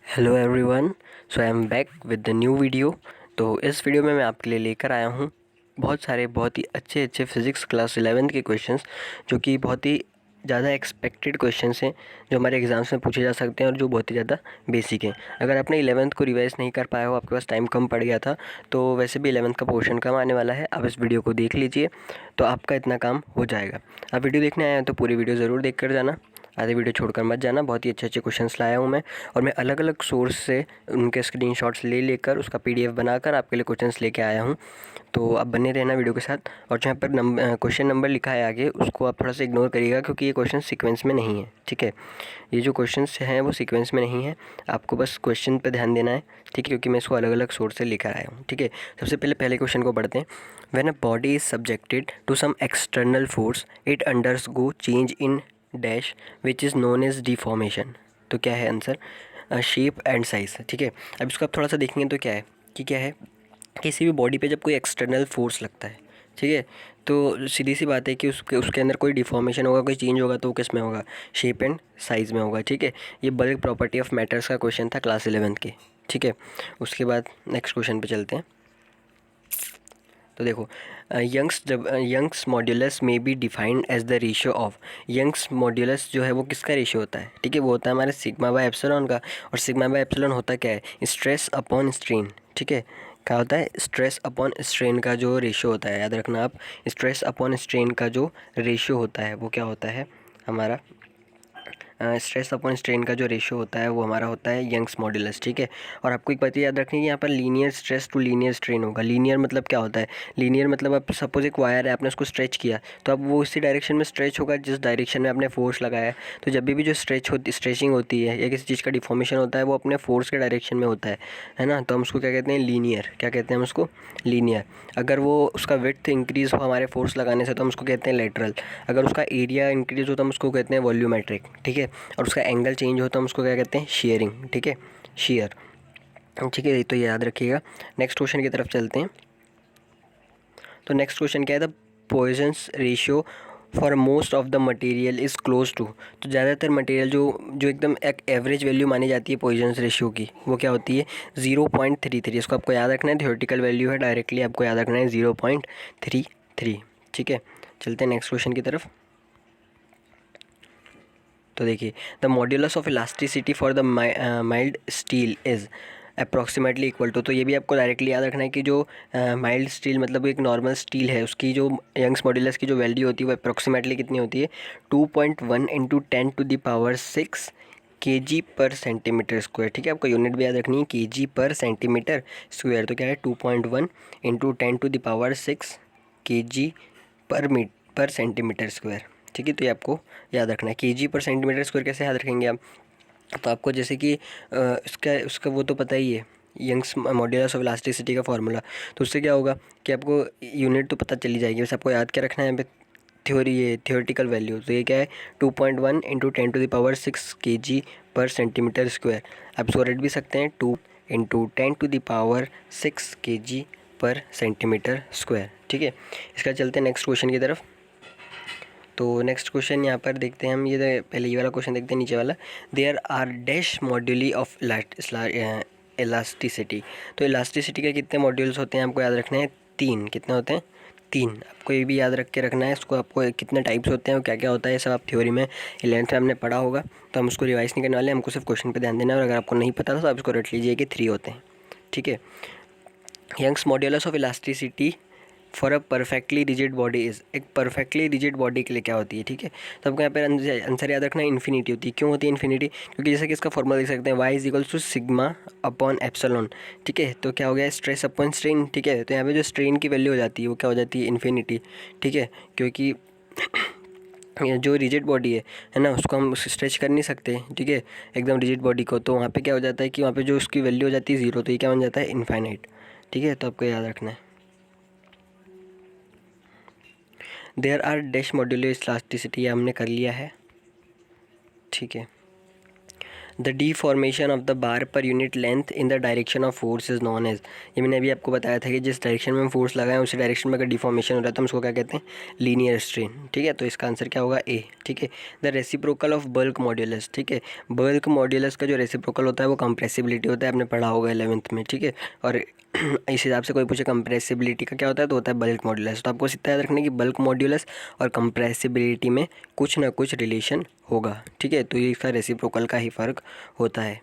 Hello everyone. So I am back with the new video. तो इस video में मैं आपके लिए लेकर आया हूँ बहुत ही अच्छे फिज़िक्स क्लास 11th के क्वेश्चंस, जो कि बहुत ही ज़्यादा एक्सपेक्टेड क्वेश्चंस हैं, जो हमारे एग्ज़ाम्स में पूछे जा सकते हैं और जो बहुत ही ज़्यादा बेसिक हैं। अगर आपने 11th को रिवाइज़ नहीं कर पाया हो, आपके पास टाइम कम पड़ गया था, तो वैसे भी 11th का पोर्शन कम आने वाला है। आप इस वीडियो को देख लीजिए तो आपका इतना काम हो जाएगा। आप वीडियो देखने आए हैं तो पूरी वीडियो ज़रूर देख कर जाना, आधे वीडियो छोड़कर मत जाना। बहुत ही अच्छे क्वेश्चंस लाया हूँ मैं, और मैं अलग अलग सोर्स से उनके स्क्रीनशॉट्स ले लेकर उसका पीडीएफ बनाकर आपके लिए क्वेश्चंस लेके आया हूँ। तो आप बने रहना वीडियो के साथ। और जहाँ पर क्वेश्चन नंबर लिखा है आगे, उसको आप थोड़ा सा इग्नोर करिएगा, क्योंकि ये क्वेश्चन सीक्वेंस में नहीं है। ठीक है, ये जो क्वेश्चंस हैं वो सीक्वेंस में नहीं है, आपको बस क्वेश्चन पे ध्यान देना है। ठीक है, क्योंकि मैं इसको अलग अलग सोर्स से लेकर आया हूँ। ठीक है, सबसे पहले क्वेश्चन को पढ़ते हैं। When a body is subjected to some external force it undergo change in dash which is known as deformation. तो क्या है आंसर? Shape and size. ठीक है, अब इसको आप थोड़ा सा देखेंगे तो क्या है, किसी भी बॉडी पे जब कोई एक्सटर्नल फोर्स लगता है, ठीक है, तो सीधी सी बात है कि उसके अंदर कोई डिफॉर्मेशन होगा, कोई चेंज होगा, तो वो किस में होगा? शेप एंड साइज़ में होगा। ठीक है, ये बल्क प्रॉपर्टी ऑफ मैटर्स का क्वेश्चन था क्लास 11th के। ठीक है, उसके बाद नेक्स्ट क्वेश्चन पे चलते हैं। तो देखो, यंग्स मॉड्यूलस में be defined as the ratio of. Young's modulus जो है वो किसका रेशियो होता है? ठीक है, वो होता है हमारे सिग्मा बाय एप्सिलॉन का। और सिग्मा बाय एप्सिलॉन होता क्या है? Stress upon strain. ठीक है, क्या होता है? स्ट्रेस अपॉन स्ट्रेन का जो रेशियो होता है, याद रखना आप, स्ट्रेस अपॉन स्ट्रेन का जो रेशियो होता है वो क्या होता है हमारा? स्ट्रेस अपॉन स्ट्रेन का जो रेशियो होता है वो हमारा होता है यंग्स मॉड्यूलस। ठीक है, और आपको एक बात याद रखनी है कि यहाँ पर linear stress to linear strain होगा। लीनियर मतलब क्या होता है? लीनियर मतलब आप सपोज एक वायर है, आपने उसको स्ट्रेच किया, तो अब वो उसी डायरेक्शन में स्ट्रेच होगा जिस डायरेक्शन में आपने फोर्स लगाया है। तो जब भी जो स्ट्रेचिंग होती है या किसी चीज़ का डिफॉर्मेशन होता है, वो अपने फोर्स के डायरेक्शन में होता है ना। तो हम उसको क्या कहते हैं? लीनियर। क्या कहते हैं हम उसको? लीनियर। अगर वो उसका विड्थ इंक्रीज़ हो हमारे फोर्स लगाने से, तो हम उसको कहते हैं लेटरल। अगर उसका एरिया इंक्रीज़ हो तो हम उसको कहते हैं वॉल्यूमेट्रिक। ठीक है, और उसका एंगल चेंज हो तो हम उसको क्या कहते हैं? शेयरिंग। ठीक है, शेयर। ठीक है, तो ये याद रखिएगा। नेक्स्ट क्वेश्चन की तरफ चलते हैं। तो नेक्स्ट क्वेश्चन क्या है? The Poisson's ratio for most of the material is close to. तो ज़्यादातर मटेरियल जो जो एकदम एक एवरेज वैल्यू मानी जाती है पॉइजन्स रेशियो की, वो क्या होती है? 0.33। इसको आपको याद रखना है, थ्योरेटिकल वैल्यू है, डायरेक्टली आपको याद रखना है 0.33। ठीक है, चलते हैं नेक्स्ट क्वेश्चन की तरफ। तो देखिए, the modulus of elasticity for the mild steel is approximately equal to. तो ये भी आपको डायरेक्टली याद रखना है कि जो माइल्ड स्टील मतलब एक नॉर्मल स्टील है, उसकी जो यंग्स मॉड्यूलस की जो वैल्यू होती है वो अप्रॉक्सीमेटली कितनी होती है? 2.1 इंटू 10⁶ kg पर सेंटीमीटर स्क्वायर। ठीक है, आपको यूनिट भी याद रखनी है, kg पर सेंटीमीटर स्क्वायर। तो क्या है? 2.1 इंटू 10⁶ kg पर सेंटीमीटर स्क्वायर। ठीक है, तो ये आपको याद रखना है। केजी पर सेंटीमीटर स्क्वायर कैसे याद रखेंगे आप? तो आपको जैसे कि इसका उसका वो तो पता ही है, यंग्स मॉड्यूलस ऑफ इलास्टिसिटी का फार्मूला। तो उससे क्या होगा कि आपको यूनिट तो पता चली जाएगी, बस आपको याद क्या रखना है यहाँ पे? Theoretical value. तो ये क्या है? 2.1 इंटू 10⁶ kg पर सेंटीमीटर स्क्वायर। आप इसको रट भी सकते हैं, 2 इंटू 10⁶ kg पर सेंटीमीटर स्क्वायर। ठीक है, इसका चलते हैं नेक्स्ट क्वेश्चन की तरफ। तो नेक्स्ट क्वेश्चन यहाँ पर देखते हैं हम, पहले ये वाला क्वेश्चन देखते हैं, नीचे वाला। There are dash moduli of elasticity. तो इलास्टिसिटी के कितने मॉड्यूल्स होते हैं आपको याद रखना है? 3। कितने होते हैं? 3। आपको ये भी याद रख के रखना है इसको, आपको कितने टाइप्स होते हैं और क्या क्या होता है, ये सब आप थ्योरी में 11th में हमने पढ़ा होगा, तो हम उसको रिवाइज नहीं करने वाले, हमको सिर्फ क्वेश्चन पे ध्यान देना है। और अगर आपको नहीं पता था तो आप इसको रट लीजिए कि 3 होते हैं। ठीक है, Young's modulus of elasticity for a perfectly rigid body is. एक परफेक्टली रिजिड बॉडी के लिए क्या होती है? ठीक है, तो आपको यहाँ पर आंसर याद रखना है, इन्फिनिटी होती है। क्यों होती है इन्फिनिटी? क्योंकि जैसे कि इसका फॉर्मूला देख सकते हैं, y is equals to sigma upon epsilon. ठीक है, तो क्या हो गया? Stress upon strain. ठीक है, तो यहाँ पे जो स्ट्रेन की वैल्यू हो जाती है वो क्या हो जाती है? इन्फिनिटी। ठीक है, क्योंकि ये जो रिजिड बॉडी है ना, उसको हम स्ट्रेच कर नहीं सकते। ठीक है, एकदम रिजिड बॉडी को, तो वहाँ पे क्या हो जाता है कि वहाँ पे जो उसकी वैल्यू हो जाती है 0, तो ये क्या बन जाता है? इनफाइनाइट। ठीक है, तो आपको याद रखना है। There are dash modulus elasticity, हमने कर लिया है। ठीक है, the deformation of the bar per unit length in the direction of force is known as. ये मैंने अभी आपको बताया था कि जिस डायरेक्शन में हम फोर्स लगाएं उसी डायरेक्शन में अगर डिफॉर्मेशन हो रहा है तो हम उसको क्या कहते हैं, लीनियर स्ट्रेन। ठीक है, तो इसका आंसर क्या होगा, ए। ठीक है, the reciprocal of bulk modulus. ठीक है, बल्क मॉड्यूलस का जो रेसिप्रोकल होता है वो कंप्रेसिबिलिटी होता है, आपने पढ़ा होगा 11th में। ठीक है, और इस हिसाब से कोई पूछे कंप्रेसिबिलिटी का क्या होता है तो होता है बल्क मॉड्यूलस। तो आपको इतना याद रखना है कि बल्क मॉड्यूलस और कंप्रेसिबिलिटी में कुछ ना कुछ रिलेशन होगा। ठीक है, तो ये इसका रेसिप्रोकल का ही फ़र्क होता है।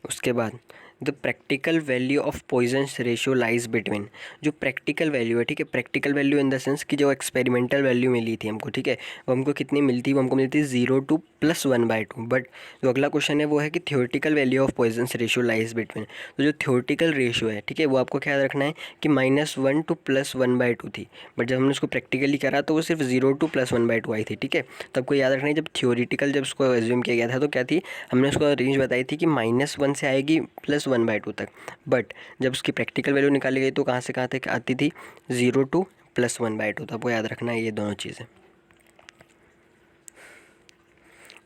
उसके बाद the practical value of Poisson's ratio lies between. जो प्रैक्टिकल वैल्यू है, ठीक है, practical value in the sense कि जो एक्सपेरिमेंटल वैल्यू मिली थी हमको, ठीक है, वो हमको कितनी मिलती है, वो हमको मिलती है 0 to +1/2। बट जो अगला क्वेश्चन है वो है कि theoretical value of Poisson's ratio lies between. तो जो थियोरेटिकल रेशियो है, ठीक है, वो आपको क्या याद रखना है कि -1 to +1/2 थी। बट जब हमने उसको प्रैक्टिकली करा तो वो सिर्फ 0 to +1/2 आई थी। ठीक है, तो आपको याद रखना है जब थियोरेटिकल जब उसको एज्यूम किया गया था तो क्या थी, हमने उसको रेंज बताई थी कि -1 से आएगी +1/2 तक। बट जब उसकी प्रैक्टिकल वैल्यू निकाली गई तो कहाँ से कहाँ तक आती थी, 0 to +1/2। तो आपको याद रखना है ये दोनों चीज़ें।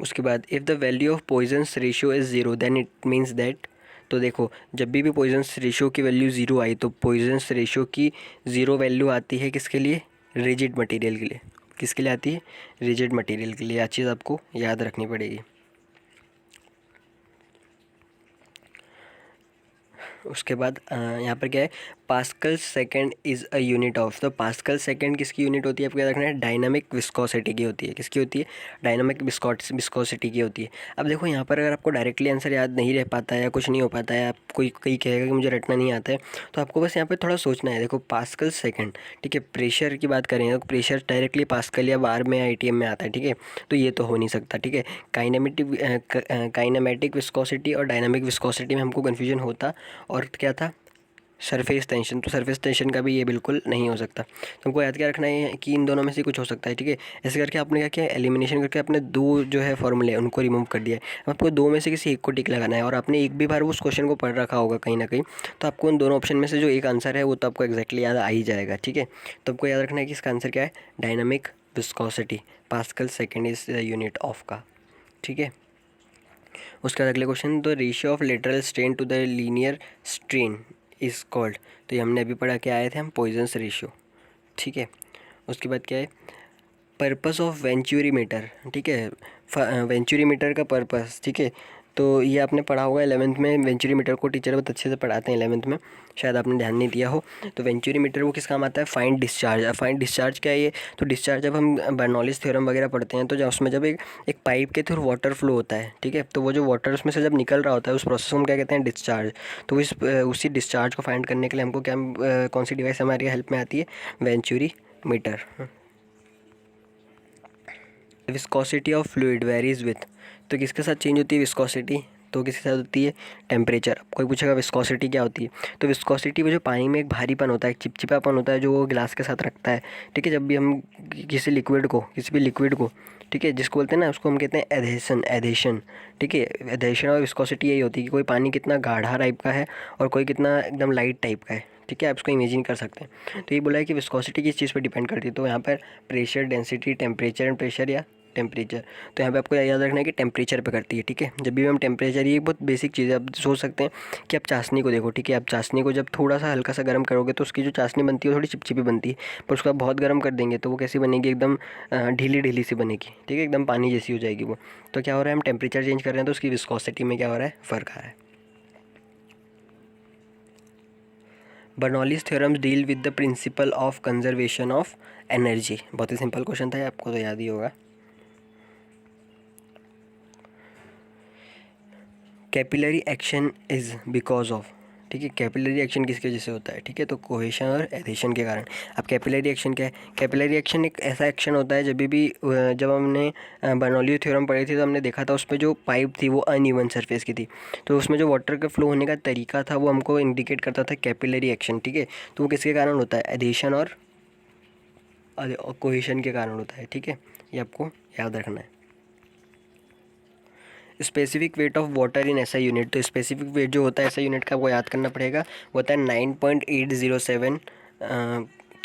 उसके बाद if the value of Poisson's ratio is 0 then it means that. तो देखो, जब भी पॉइजन्स रेशियो की वैल्यू 0 आई तो पॉइजन्स रेशियो की 0 वैल्यू आती है किसके लिए, रिजिड मटेरियल के लिए। किसके लिए आती है, रिजिड मटेरियल के लिए। यह चीज़ आपको याद रखनी पड़ेगी। उसके बाद यहाँ पर क्या है, pascal second is a unit of. तो पास्कल सेकंड किसकी यूनिट होती है, आपको याद रखना है, डायनामिक विस्कोसिटी की होती है। किसकी होती है, डायनामिक विस्कोसिटी की होती है। अब देखो यहाँ पर अगर आपको डायरेक्टली आंसर याद नहीं रह पाता है या कुछ नहीं हो पाता है, आप कोई कहेगा कि मुझे रटना नहीं आता है, तो आपको बस यहाँ पर थोड़ा सोचना है। देखो पास्कल सेकेंड, ठीक है, प्रेशर की बात करें तो प्रेशर डायरेक्टली पास्कल या बार में ITM में आता है। ठीक है, तो ये तो हो नहीं सकता। ठीक है, काइनेमेटिक विस्कोसिटी और डायनामिक विस्कोसिटी में हमको कन्फ्यूजन होता, और क्या था, सरफेस टेंशन। तो सरफेस टेंशन का भी ये बिल्कुल नहीं हो सकता। तो हमको याद क्या रखना है कि इन दोनों में से कुछ हो सकता है। ठीक है, ऐसे करके आपने क्या किया, एलिमिनेशन करके आपने दो जो है फॉर्मूले उनको रिमूव कर दिया है। अब आपको दो में से किसी एक को टिक लगाना है, और आपने एक भी बार उस क्वेश्चन को पढ़ रखा होगा कहीं ना कहीं, तो आपको उन दोनों ऑप्शन में से जो एक आंसर है वो तो आपको एक्जैक्टली याद आ ही जाएगा। ठीक है, तो आपको याद रखना है कि इसका आंसर क्या है, dynamic viscosity, pascal second is unit of का। ठीक है, उसके बाद अगले question, the ratio of lateral strain to the linear strain is called. तो ये हमने अभी पढ़ा के आए थे हम, पॉइजन्स रेशियो। ठीक है, उसके बाद क्या है, पर्पस ऑफ वेंचुरीमीटर। ठीक है, वेंचुरीमीटर का पर्पस। ठीक है, तो ये आपने पढ़ा होगा 11th में, वेंचुरीमीटर को टीचर बहुत अच्छे से पढ़ाते हैं 11th में, शायद आपने ध्यान नहीं दिया हो। तो वेंचुरीमीटर वो किस काम आता है, फाइंड डिस्चार्ज। अब फाइंड डिस्चार्ज क्या है ये, तो डिस्चार्ज जब हम बर्नौलीज़ थ्योरम वगैरह पढ़ते हैं तो जब उसमें जब एक पाइप के थ्रू वाटर फ्लो होता है, ठीक है, तो वो जो वाटर उसमें से जब निकल रहा होता है उस प्रोसेस को हम क्या कहते हैं, डिस्चार्ज। तो उसी डिस्चार्ज को फाइंड करने के लिए हमको क्या कौन सी डिवाइस हमारी हेल्प में आती है, venturimeter. Viscosity of fluid varies with. तो किसके साथ चेंज होती है विस्कोसिटी, तो किसके साथ होती है, टेम्परेचर। कोई पूछेगा विस्कोसिटी क्या होती है, तो विस्कोसिटी वो जो पानी में एक भारीपन होता है, एक चिपचिपापन होता है जो वो गिलास के साथ रखता है। ठीक है, जब भी हम किसी भी लिक्विड को, ठीक है, जिसको बोलते हैं ना, उसको हम कहते हैं एधेशन। ठीक है, एधेशन और विस्कोसिटी यही होती है कि कोई पानी कितना गाढ़ा टाइप का है और कोई कितना एकदम लाइट टाइप का है। ठीक है, आप इसको इमेजिन कर सकते हैं। तो ये बोला है कि विस्कोसिटी किस चीज़ पर डिपेंड करती है, तो यहाँ पर pressure, density, temperature and pressure या टेम्परेचर। तो यहाँ पे आपको याद रखना है कि टेम्परेचर पे करती है। ठीक है, जब भी हम टेम्परेचर, ये बहुत बेसिक चीज़ है। आप सोच सकते हैं कि आप चाशनी को देखो, ठीक है, आप चाशनी को जब थोड़ा सा हल्का सा गर्म करोगे तो उसकी जो चाशनी बनती है वो थोड़ी चिपचिपी बनती है, पर उसको आप बहुत गर्म कर देंगे तो वो कैसी बनेगी, एकदम ढीली ढीली सी बनेगी। ठीक है, एकदम पानी जैसी हो जाएगी वो। तो क्या हो रहा है, हम टेम्परेचर चेंज कर रहे हैं तो उसकी विस्कोसिटी में क्या हो रहा है, फ़र्क आ रहा है। Bernoulli's theorems deal with the principle of conservation of energy. बहुत ही सिंपल क्वेश्चन था, आपको तो याद ही होगा। Capillary action is because of. ठीक है, कैपिलरी एक्शन किसकी वजह से होता है, ठीक है, तो कोहेशन और एधेशन के कारण। अब कैपिलरी एक्शन क्या है, कैपिलरी एक्शन एक ऐसा एक्शन होता है जब हमने बर्नौली थ्योरम पढ़ी थी तो हमने देखा था उसमें जो पाइप थी वो अनइवन सरफेस की थी, तो उसमें जो वाटर का फ्लो होने का तरीका था वो हमको इंडिकेट करता था कैपिलरी एक्शन। ठीक है, तो वो किसके कारण होता है, एधेशन और कोहेशन के कारण होता है। ठीक है, ये आपको याद रखना है। Specific weight of water in ऐसा यूनिट। तो स्पेसिफिक वेट जो होता है ऐसा यूनिट का, वो याद करना पड़ेगा, वो होता है 9.807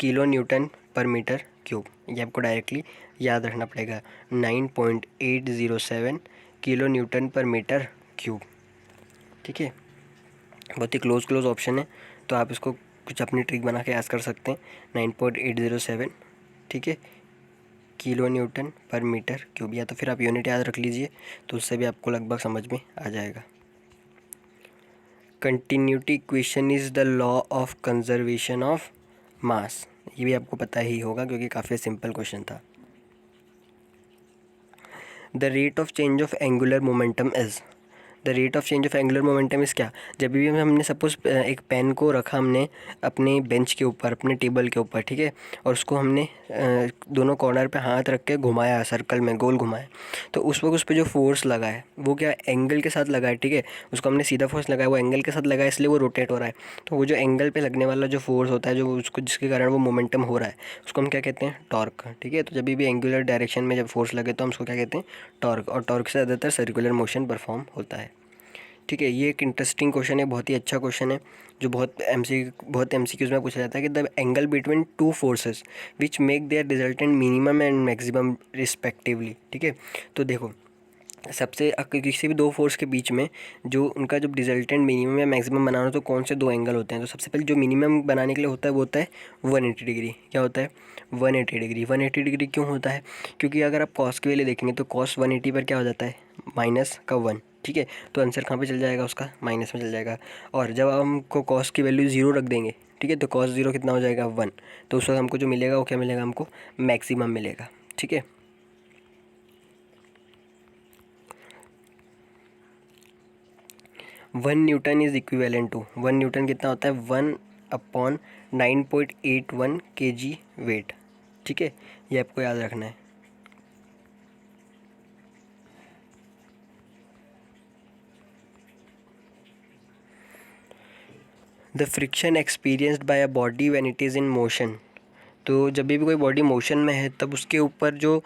किलो न्यूटन पर मीटर क्यूब। ये आपको डायरेक्टली याद रखना पड़ेगा, 9.807 किलो न्यूटन पर मीटर क्यूब। ठीक है, बहुत ही क्लोज ऑप्शन है, तो आप इसको कुछ अपनी ट्रिक बना के याद कर सकते हैं। 9.807, ठीक है, किलो न्यूटन पर मीटर क्यूब, या तो फिर आप यूनिट याद रख लीजिए, तो उससे भी आपको लगभग समझ में आ जाएगा। Continuity equation is the law of conservation of mass, ये भी आपको पता ही होगा क्योंकि काफ़ी सिंपल क्वेश्चन था। The rate of change of angular momentum is, the rate of change of angular momentum is क्या, जब भी हमने सपोज एक पेन को रखा हमने अपने बेंच के ऊपर, अपने टेबल के ऊपर, ठीक है, और उसको हमने दोनों कॉर्नर पे हाथ रख के घुमाया, सर्कल में गोल घुमाया, तो उस वक्त उस पर जो फोर्स लगा है वो क्या एंगल के साथ लगा है। ठीक है, उसको हमने सीधा फोर्स लगाया, वो एंगल के साथ लगा है, इसलिए वो रोटेट हो रहा है। तो वो जो एंगल पे लगने वाला जो फोर्स होता है, जो उसको जिसके कारण वो मोमेंटम हो रहा है, उसको हम क्या कहते हैं, टॉर्क। ठीक है, तो जब भी एंगुलर डायरेक्शन में जब फोर्स लगे तो हम उसको क्या कहते हैं, टॉर्क, और टॉर्क से ज़्यादातर सर्कुलर मोशन परफॉर्म होता है। ठीक है, ये एक इंटरेस्टिंग क्वेश्चन है, बहुत ही अच्छा क्वेश्चन है, जो बहुत एमसीक्यूज़ में पूछा जाता है कि the angle between two forces which make their resultant minimum and maximum respectively. ठीक है, तो देखो सबसे किसी भी दो फोर्स के बीच में जो उनका जब रिजल्टेंट मिनिमम या मैक्सिमम बनाना हो तो कौन से दो एंगल होते हैं, तो सबसे पहले जो मिनिमम बनाने के लिए होता है वो होता है 180 डिग्री। क्या होता है, 180 डिग्री। 180 डिग्री क्यों होता है, क्योंकि अगर आप कॉस के लिए देखेंगे तो कॉस 180 पर क्या हो जाता है, माइनस का 1। ठीक है, तो आंसर कहाँ पे चल जाएगा, उसका माइनस में चल जाएगा। और जब हमको कॉस की वैल्यू 0 रख देंगे, ठीक है, तो कॉस 0 कितना हो जाएगा, 1, तो उस वक्त हमको जो मिलेगा वो क्या मिलेगा, हमको मैक्सिमम मिलेगा। ठीक है, 1 newton is equivalent to, 1 newton कितना होता है, 1/9.81 kg वेट। ठीक है, ये आपको याद रखना है। The friction experienced bye a body when it is in motion, तो जब भी कोई बॉडी मोशन में है तब उसके ऊपर जो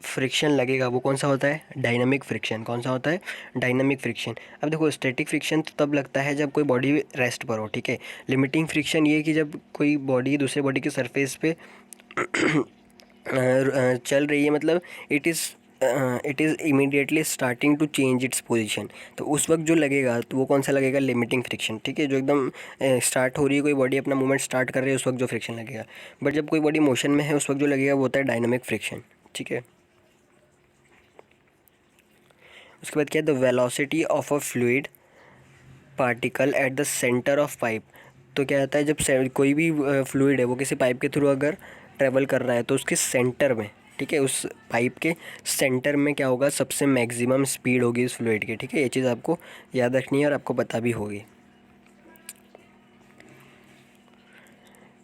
फ्रिक्शन लगेगा वो कौन सा होता है, डायनामिक फ्रिक्शन। कौन सा होता है, डायनामिक फ्रिक्शन। अब देखो स्टैटिक फ्रिक्शन तो तब लगता है जब कोई बॉडी रेस्ट पर हो। ठीक है, लिमिटिंग फ्रिक्शन ये कि जब कोई बॉडी दूसरे बॉडी के सरफेस पे चल रही है, मतलब it is immediately starting to change its position, तो उस वक्त जो लगेगा तो वो कौन सा लगेगा, लिमिटिंग फ्रिक्शन। ठीक है, जो एकदम स्टार्ट हो रही है कोई बॉडी, अपना मूवमेंट स्टार्ट कर रही है, उस वक्त जो फ्रिक्शन लगेगा। बट जब कोई बॉडी मोशन में है उस वक्त जो लगेगा वो होता है डायनामिक फ्रिक्शन। ठीक है, उसके बाद क्या है, the velocity of a fluid particle at the centre of pipe, तो क्या होता है जब कोई भी फ्लूइड है वो किसी पाइप के थ्रू अगर ट्रेवल कर रहा है तो उसके सेंटर में, ठीक है, उस पाइप के सेंटर में क्या होगा, सबसे मैक्सिमम स्पीड होगी उस फ्लूइड की। ठीक है, ये चीज़ आपको याद रखनी है और आपको पता भी होगी।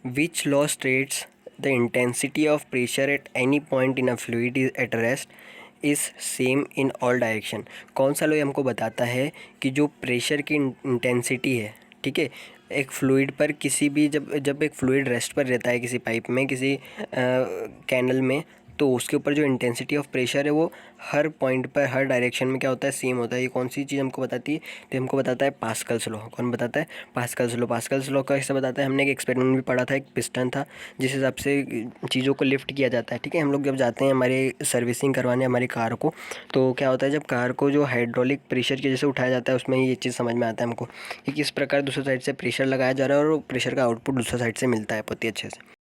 Which law states the intensity of pressure at any point in a fluid is at rest is same in all direction. कौन सा लॉ हमको बताता है कि जो प्रेशर की इंटेंसिटी है, ठीक है, एक फ्लूइड पर किसी भी जब जब एक फ्लूइड रेस्ट पर रहता है किसी पाइप में, किसी कैनल में, तो उसके ऊपर जो इंटेंसिटी ऑफ प्रेशर है वो हर पॉइंट पर, हर डायरेक्शन में क्या होता है, सेम होता है। ये कौन सी चीज़ हमको बताती है, तो हमको बताता है पास्कल्स लॉ। कौन बताता है, पास्कल्स लॉ। पास्कल्स लॉ का हिस्सा बताता है, हमने एक एक्सपेरिमेंट भी पढ़ा था, एक पिस्टन था जिस हिसाब से चीज़ों को लिफ्ट किया जाता है। ठीक है, हम लोग जब जाते हैं हमारे सर्विसिंग करवाने हमारी कार को, तो क्या होता है जब कार को जो हाइड्रोलिक प्रेशर की जैसे उठाया जाता है उसमें ये चीज़ समझ में आता है हमको कि किस प्रकार दूसरी साइड से प्रेशर लगाया जा रहा है और प्रेशर का आउटपुट दूसरी साइड से मिलता है बहुत ही अच्छे से।